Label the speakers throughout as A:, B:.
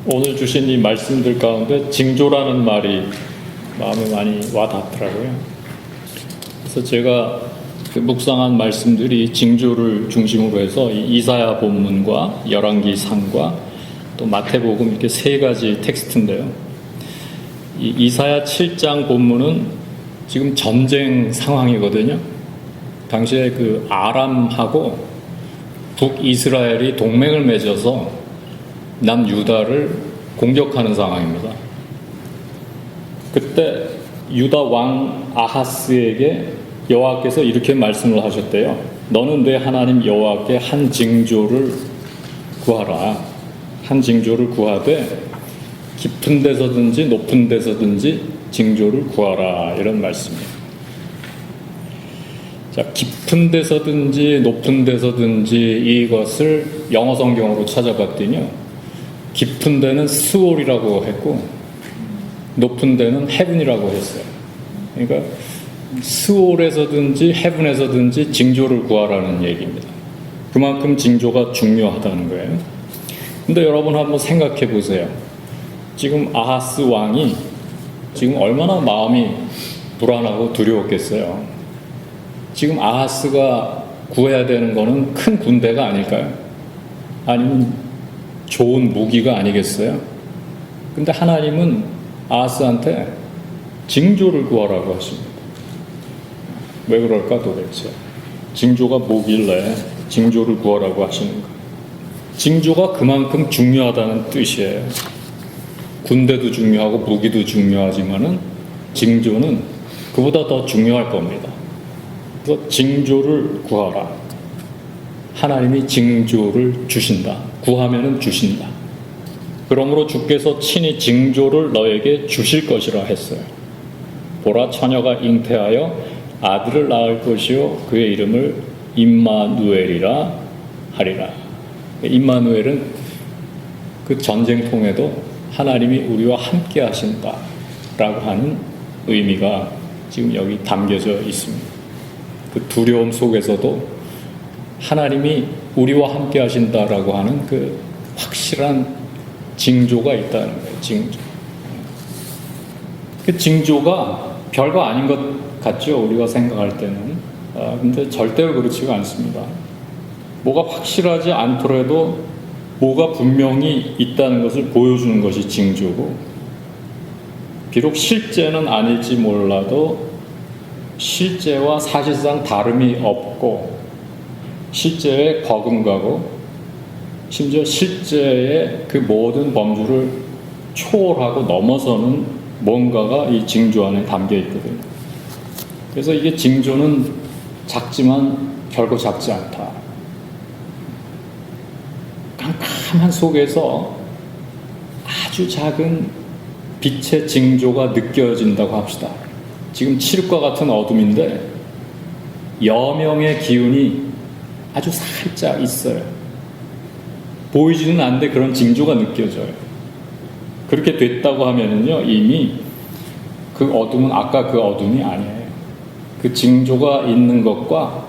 A: 오늘 주신 이 말씀들 가운데 징조라는 말이 마음에 많이 와닿더라고요. 그래서 제가 묵상한 말씀들이 징조를 중심으로 해서 이사야 본문과 열왕기상과 또 마태복음 이렇게 세 가지 텍스트인데요. 이 이사야 7장 본문은 지금 전쟁 상황이거든요. 당시에 그 아람하고 북이스라엘이 동맹을 맺어서 남유다를 공격하는 상황입니다. 그때 유다 왕 아하스에게 여호와께서 이렇게 말씀을 하셨대요. 너는 내 하나님 여호와께 한 징조를 구하라. 한 징조를 구하되 깊은 데서든지 높은 데서든지 징조를 구하라. 이런 말씀이에요. 자, 깊은 데서든지 높은 데서든지 이것을 영어 성경으로 찾아봤더니요. 깊은 데는 스올이라고 했고 높은 데는 헤븐이라고 했어요. 그러니까 스올에서든지 헤븐에서든지 징조를 구하라는 얘기입니다. 그만큼 징조가 중요하다는 거예요. 근데 여러분 한번 생각해 보세요. 지금 아하스 왕이 지금 얼마나 마음이 불안하고 두려웠겠어요. 지금 아하스가 구해야 되는 거는 큰 군대가 아닐까요? 아니면 좋은 무기가 아니겠어요? 근데 하나님은 아하스한테 징조를 구하라고 하십니다. 왜 그럴까 도대체? 징조가 뭐길래 징조를 구하라고 하시는가? 징조가 그만큼 중요하다는 뜻이에요. 군대도 중요하고 무기도 중요하지만은 징조는 그보다 더 중요할 겁니다. 그래서 징조를 구하라. 하나님이 징조를 주신다. 구하면은 주신다. 그러므로 주께서 친히 징조를 너에게 주실 것이라 했어요. 보라, 처녀가 잉태하여 아들을 낳을 것이요 그의 이름을 임마누엘이라 하리라. 임마누엘은 그 전쟁통에도 하나님이 우리와 함께 하신다라고 하는 의미가 지금 여기 담겨져 있습니다. 그 두려움 속에서도 하나님이 우리와 함께 하신다라고 하는 그 확실한 징조가 있다는 거예요. 징조. 그 징조가 별거 아닌 것 같죠. 우리가 생각할 때는. 근데 절대로 그렇지가 않습니다. 뭐가 확실하지 않더라도 뭐가 분명히 있다는 것을 보여주는 것이 징조고, 비록 실제는 아닐지 몰라도 실제와 사실상 다름이 없고 실제에 버금가고 심지어 실제의 그 모든 범주를 초월하고 넘어서는 뭔가가 이 징조 안에 담겨 있거든요. 그래서 이게 징조는 작지만 결코 작지 않다. 깜깜한 속에서 아주 작은 빛의 징조가 느껴진다고 합시다. 지금 칠흑과 같은 어둠인데 여명의 기운이 아주 살짝 있어요. 보이지는 않는데 그런 징조가 느껴져요. 그렇게 됐다고 하면은요, 이미 그 어둠은 아까 그 어둠이 아니에요. 그 징조가 있는 것과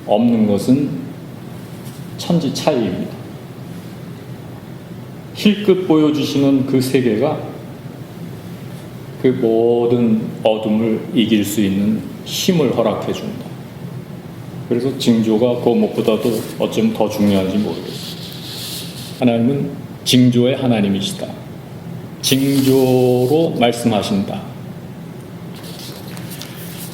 A: 없는 것은 천지 차이입니다. 힐끗 보여주시는 그 세계가 그 모든 어둠을 이길 수 있는 힘을 허락해 준다. 그래서 징조가 그 무엇보다도 어쩌면 더 중요한지 모르겠어요. 하나님은 징조의 하나님이시다. 징조로 말씀하신다.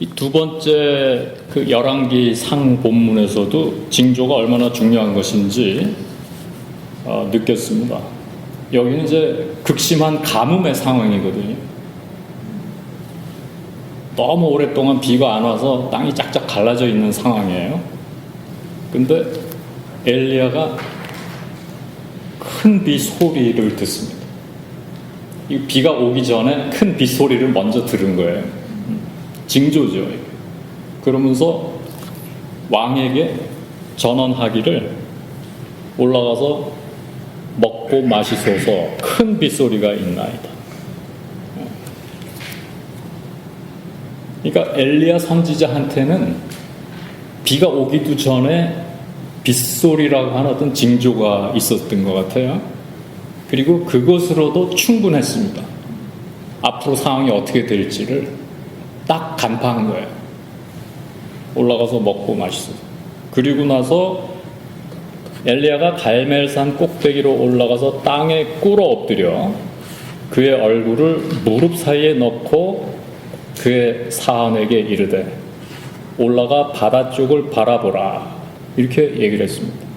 A: 이 두 번째 그 열왕기상 본문에서도 징조가 얼마나 중요한 것인지 느꼈습니다. 여기는 이제 극심한 가뭄의 상황이거든요. 너무 오랫동안 비가 안 와서 땅이 쫙쫙 갈라져 있는 상황이에요. 근데 엘리야가 큰 비 소리를 듣습니다. 이 비가 오기 전에 큰 비 소리를 먼저 들은 거예요. 징조죠. 그러면서 왕에게 전언하기를 올라가서 먹고 마시소서 큰 빗소리가 있나이다. 그러니까 엘리야 선지자한테는 비가 오기도 전에 빗소리라고 하는 어떤 징조가 있었던 것 같아요. 그리고 그것으로도 충분했습니다. 앞으로 상황이 어떻게 될지를 딱 간파한 거예요. 올라가서 먹고 마시고. 그리고 나서 엘리야가 갈멜산 꼭대기로 올라가서 땅에 꿇어 엎드려 그의 얼굴을 무릎 사이에 넣고 그의 사환에게 이르되 올라가 바다 쪽을 바라보라, 이렇게 얘기를 했습니다.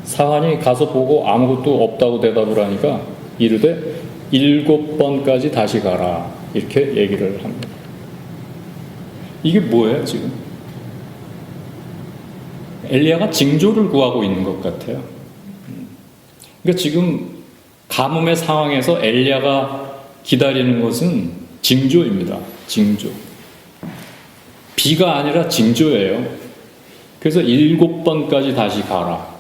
A: 사환이 가서 보고 아무것도 없다고 대답을 하니까 이르되 7번까지 다시 가라, 이렇게 얘기를 합니다. 이게 뭐예요 지금? 엘리야가 징조를 구하고 있는 것 같아요. 그러니까 지금 가뭄의 상황에서 엘리야가 기다리는 것은 징조입니다. 징조. 비가 아니라 징조예요. 그래서 7번까지 다시 가라.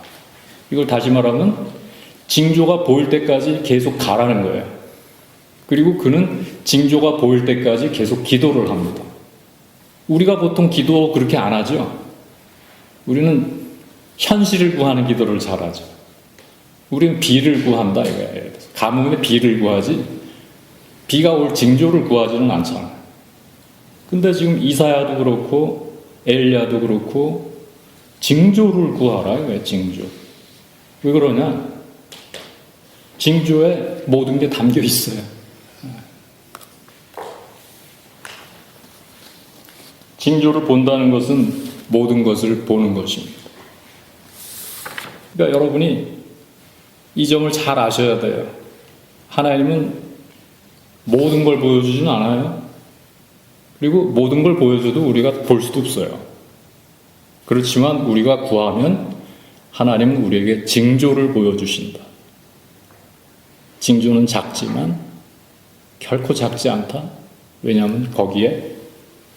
A: 이걸 다시 말하면 징조가 보일 때까지 계속 가라는 거예요. 그리고 그는 징조가 보일 때까지 계속 기도를 합니다. 우리가 보통 기도 그렇게 안 하죠. 우리는 현실을 구하는 기도를 잘하죠. 우리는 비를 구한다 이거예요. 가뭄에 비를 구하지 비가 올 징조를 구하지는 않잖아요. 근데 지금 이사야도 그렇고 엘리야도 그렇고 징조를 구하라 이거예요. 징조. 왜 그러냐? 징조에 모든 게 담겨 있어요. 징조를 본다는 것은 모든 것을 보는 것입니다. 그러니까 여러분이 이 점을 잘 아셔야 돼요. 하나님은 모든 걸 보여주지는 않아요. 그리고 모든 걸 보여줘도 우리가 볼 수도 없어요. 그렇지만 우리가 구하면 하나님은 우리에게 징조를 보여주신다. 징조는 작지만 결코 작지 않다. 왜냐하면 거기에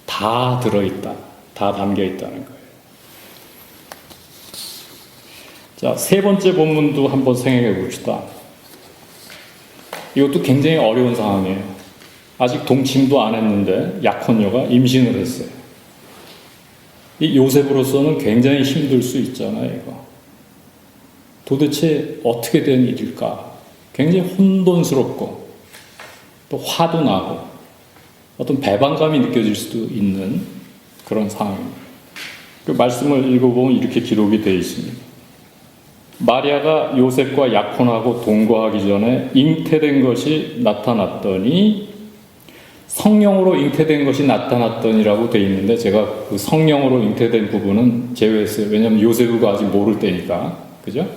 A: 다 들어있다. 다 담겨 있다는 거예요. 자, 세 번째 본문도 한번 생각해 봅시다. 이것도 굉장히 어려운 상황이에요. 아직 동침도 안 했는데 약혼녀가 임신을 했어요. 이 요셉으로서는 굉장히 힘들 수 있잖아요, 이거. 도대체 어떻게 된 일일까? 굉장히 혼돈스럽고 또 화도 나고 어떤 배반감이 느껴질 수도 있는 그런 상황입니다. 그 말씀을 읽어보면 이렇게 기록이 되어 있습니다. 마리아가 요셉과 약혼하고 동거하기 전에 잉태된 것이 나타났더니, 성령으로 잉태된 것이 나타났더니라고 되어 있는데 제가 그 성령으로 잉태된 부분은 제외했어요. 왜냐하면 요셉이 아직 모를 때니까. 그죠?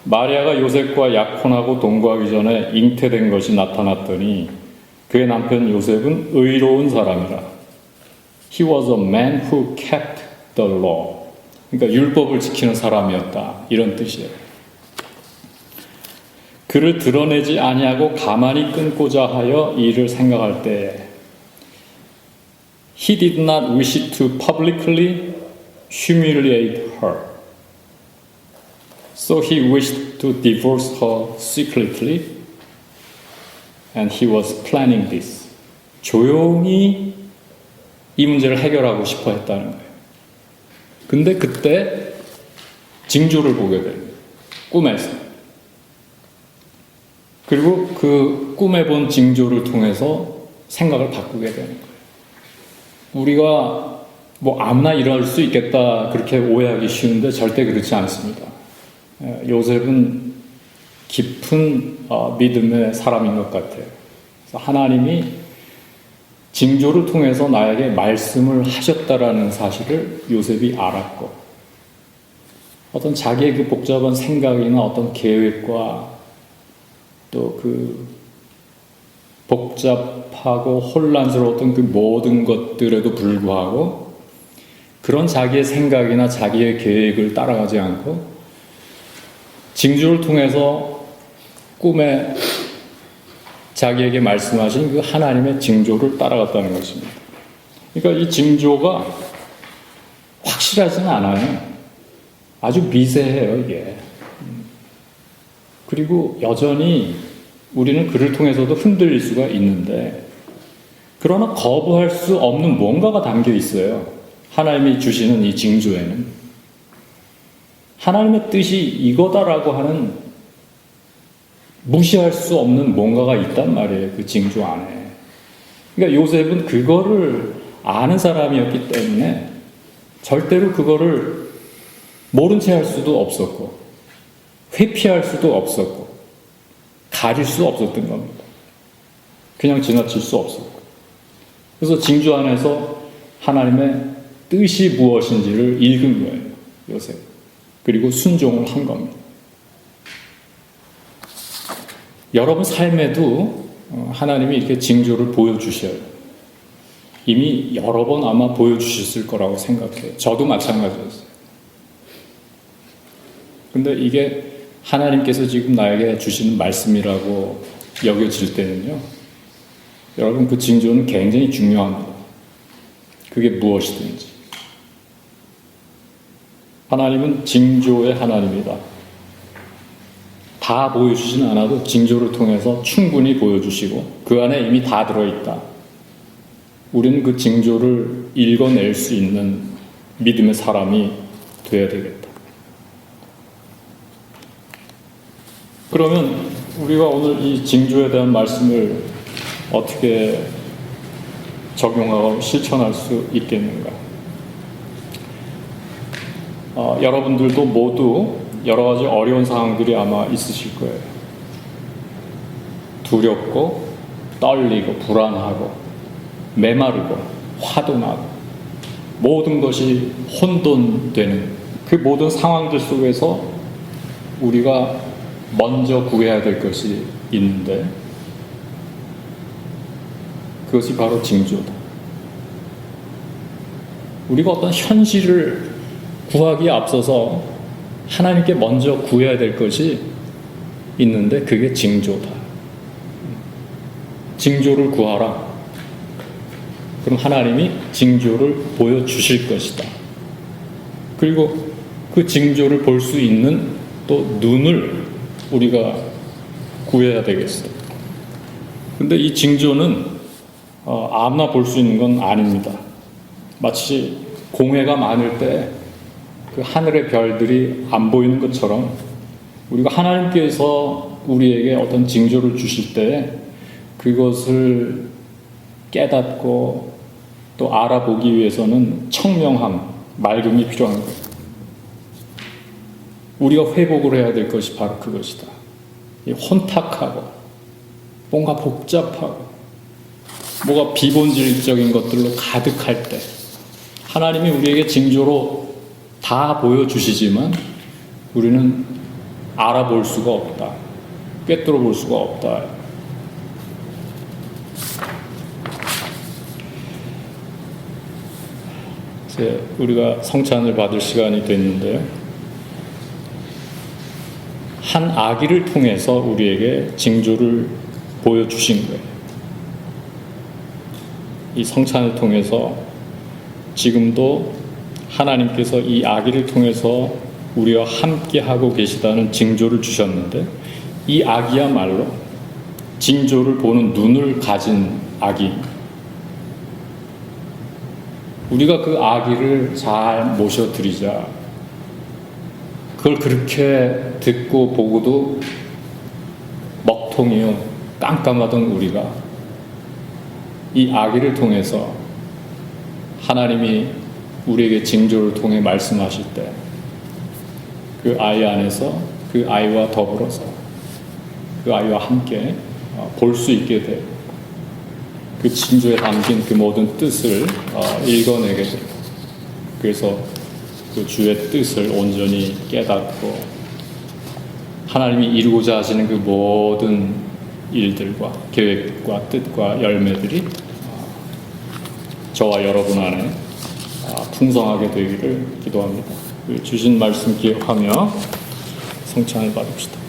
A: 마리아가 요셉과 약혼하고 동거하기 전에 잉태된 것이 나타났더니 그의 남편 요셉은 의로운 사람이라. He was a man who kept the law. 그러니까 율법을 지키는 사람이었다. 이런 뜻이에요. 그를 드러내지 아니하고 가만히 끊고자 하여 이 일을 생각할 때 He did not wish to publicly humiliate her. So he wished to divorce her secretly and he was planning this. 조용히 이 문제를 해결하고 싶어 했다는 거예요. 근데 그때 징조를 보게 돼요. 꿈에서. 그리고 그 꿈에 본 징조를 통해서 생각을 바꾸게 되는 거예요. 우리가 뭐 아무나 이럴 수 있겠다 그렇게 오해하기 쉬운데 절대 그렇지 않습니다. 요셉은 깊은 믿음의 사람인 것 같아요. 그래서 하나님이 징조를 통해서 나에게 말씀을 하셨다라는 사실을 요셉이 알았고, 어떤 자기의 그 복잡한 생각이나 어떤 계획과 또 그 복잡하고 혼란스러웠던 그 모든 것들에도 불구하고 그런 자기의 생각이나 자기의 계획을 따라가지 않고 징조를 통해서 꿈에 자기에게 말씀하신 그 하나님의 징조를 따라갔다는 것입니다. 그러니까 이 징조가 확실하지는 않아요. 아주 미세해요, 이게. 그리고 여전히 우리는 그를 통해서도 흔들릴 수가 있는데, 그러나 거부할 수 없는 뭔가가 담겨 있어요. 하나님이 주시는 이 징조에는. 하나님의 뜻이 이거다라고 하는 무시할 수 없는 뭔가가 있단 말이에요. 그 징조 안에. 그러니까 요셉은 그거를 아는 사람이었기 때문에 절대로 그거를 모른 채 할 수도 없었고 회피할 수도 없었고 가릴 수 없었던 겁니다. 그냥 지나칠 수 없었고. 그래서 징조 안에서 하나님의 뜻이 무엇인지를 읽은 거예요. 요셉. 그리고 순종을 한 겁니다. 여러분 삶에도 하나님이 이렇게 징조를 보여주셔요. 이미 여러 번 아마 보여주셨을 거라고 생각해요. 저도 마찬가지였어요. 근데 이게 하나님께서 지금 나에게 주시는 말씀이라고 여겨질 때는요, 여러분 그 징조는 굉장히 중요합니다. 그게 무엇이든지. 하나님은 징조의 하나님이다. 다 보여주지는 않아도 징조를 통해서 충분히 보여주시고 그 안에 이미 다 들어있다. 우리는 그 징조를 읽어낼 수 있는 믿음의 사람이 되어야 되겠다. 그러면 우리가 오늘 이 징조에 대한 말씀을 어떻게 적용하고 실천할 수 있겠는가? 여러분들도 모두 여러 가지 어려운 상황들이 아마 있으실 거예요. 두렵고 떨리고 불안하고 메마르고 화도 나고 모든 것이 혼돈되는 그 모든 상황들 속에서 우리가 먼저 구해야 될 것이 있는데 그것이 바로 징조다. 우리가 어떤 현실을 구하기에 앞서서 하나님께 먼저 구해야 될 것이 있는데 그게 징조다. 징조를 구하라. 그럼 하나님이 징조를 보여주실 것이다. 그리고 그 징조를 볼 수 있는 또 눈을 우리가 구해야 되겠어요. 근데 이 징조는 아무나 볼 수 있는 건 아닙니다. 마치 공해가 많을 때 그 하늘의 별들이 안 보이는 것처럼 우리가 하나님께서 우리에게 어떤 징조를 주실 때 그것을 깨닫고 또 알아보기 위해서는 청명함, 맑음이 필요한 거예요. 우리가 회복을 해야 될 것이 바로 그것이다. 혼탁하고 뭔가 복잡하고 뭐가 비본질적인 것들로 가득할 때 하나님이 우리에게 징조로 다 보여주시지만 우리는 알아볼 수가 없다. 꿰뚫어 볼 수가 없다. 이제 우리가 성찬을 받을 시간이 됐는데요. 한 아기를 통해서 우리에게 징조를 보여주신 거예요. 이 성찬을 통해서 지금도 하나님께서 이 아기를 통해서 우리와 함께 하고 계시다는 징조를 주셨는데 이 아기야말로 징조를 보는 눈을 가진 아기. 우리가 그 아기를 잘 모셔드리자. 그걸 그렇게 듣고 보고도 먹통이요 깜깜하던 우리가 이 아기를 통해서 하나님이 우리에게 징조를 통해 말씀하실 때 그 아이 안에서 그 아이와 더불어서 그 아이와 함께 볼 수 있게 돼. 그 징조에 담긴 그 모든 뜻을 읽어내게 돼. 그래서 그 주의 뜻을 온전히 깨닫고 하나님이 이루고자 하시는 그 모든 일들과 계획과 뜻과 열매들이 저와 여러분 안에 풍성하게 되기를 기도합니다. 주신 말씀 기억하며 성찬을 받읍시다.